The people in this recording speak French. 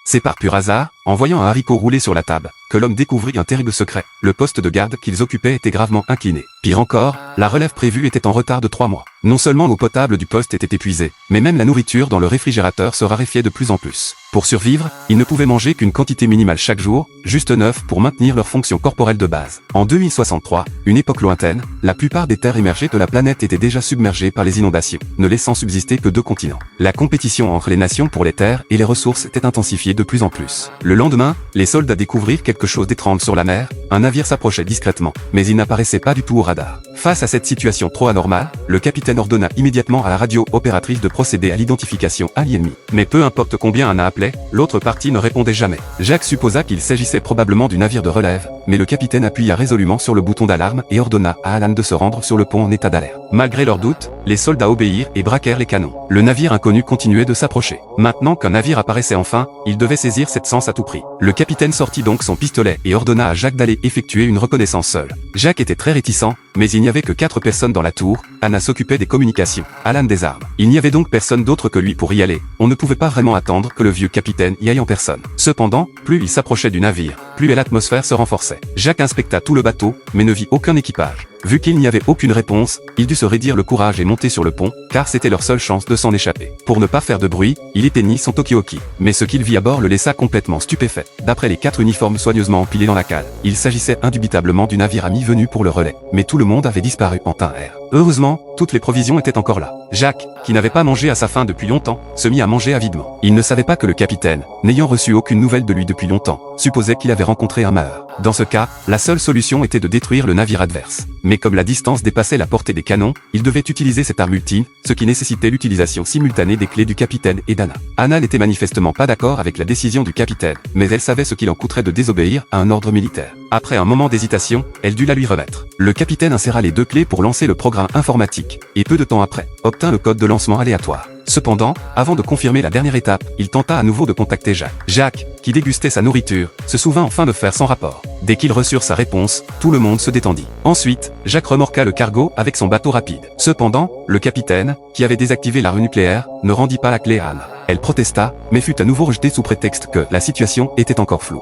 C'est par pur hasard, en voyant un haricot rouler sur la table, que l'homme découvrit un terrible secret. Le poste de garde qu'ils occupaient était gravement incliné. Pire encore, la relève prévue était en retard de 3 mois. Non seulement l'eau potable du poste était épuisée, mais même la nourriture dans le réfrigérateur se raréfiait de plus en plus. Pour survivre, ils ne pouvaient manger qu'une quantité minimale chaque jour, juste 9 pour maintenir leur fonction corporelle de base. En 2063, une époque lointaine, la plupart des terres émergées de la planète étaient déjà submergées par les inondations, ne laissant subsister que 2 continents. La compétition entre les nations pour les terres et les ressources s'était intensifiée de plus en plus. Le lendemain, les soldats découvrirent quelque chose d'étrange sur la mer, un navire s'approchait discrètement, mais il n'apparaissait pas du tout au radar. Face à cette situation trop anormale, le capitaine ordonna immédiatement à la radio opératrice de procéder à l'identification à l'ennemi. Mais peu importe combien on a appelé, l'autre partie ne répondait jamais. Jacques supposa qu'il s'agissait probablement du navire de relève, mais le capitaine appuya résolument sur le bouton d'alarme et ordonna à Alan de se rendre sur le pont en état d'alerte. Malgré leurs doutes, les soldats obéirent et braquèrent les canons. Le navire inconnu continuait de s'approcher. Maintenant qu'un navire apparaissait enfin, il devait saisir cette chance à tout prix. Le capitaine sortit donc son pistolet et ordonna à Jacques d'aller effectuer une reconnaissance seul. Jacques était très réticent, mais il n'y avait que 4 personnes dans la tour. Anna s'occupait des communications, Alan des armes. Il n'y avait donc personne d'autre que lui pour y aller. On ne pouvait pas vraiment attendre que le vieux capitaine y aille en personne. Cependant, plus il s'approchait du navire, plus l'atmosphère se renforçait. Jacques inspecta tout le bateau, mais ne vit aucun équipage. Vu qu'il n'y avait aucune réponse, il dut se raidir le courage et monter sur le pont, car c'était leur seule chance de s'en échapper. Pour ne pas faire de bruit, il éteignit son talkie-walkie. Mais ce qu'il vit à bord le laissa complètement stupéfait. D'après les 4 uniformes soigneusement empilés dans la cale, il s'agissait indubitablement du navire ami venu pour le relais. Mais tout le monde avait disparu en un air. Heureusement, toutes les provisions étaient encore là. Jacques, qui n'avait pas mangé à sa faim depuis longtemps, se mit à manger avidement. Il ne savait pas que le capitaine, n'ayant reçu aucune nouvelle de lui depuis longtemps, supposait qu'il avait rencontré un malheur. Dans ce cas, la seule solution était de détruire le navire adverse. Mais comme la distance dépassait la portée des canons, il devait utiliser cette arme ultime, ce qui nécessitait l'utilisation simultanée des clés du capitaine et d'Anna. Anna n'était manifestement pas d'accord avec la décision du capitaine, mais elle savait ce qu'il en coûterait de désobéir à un ordre militaire. Après un moment d'hésitation, elle dut la lui remettre. Le capitaine inséra les 2 clés pour lancer le programme informatique, et peu de temps après, obtint le code de lancement aléatoire. Cependant, avant de confirmer la dernière étape, il tenta à nouveau de contacter Jacques. Jacques, qui dégustait sa nourriture, se souvint enfin de faire son rapport. Dès qu'ils reçurent sa réponse, tout le monde se détendit. Ensuite, Jacques remorqua le cargo avec son bateau rapide. Cependant, le capitaine, qui avait désactivé l'arme nucléaire, ne rendit pas la clé à Anna. Elle protesta, mais fut à nouveau rejetée sous prétexte que la situation était encore floue.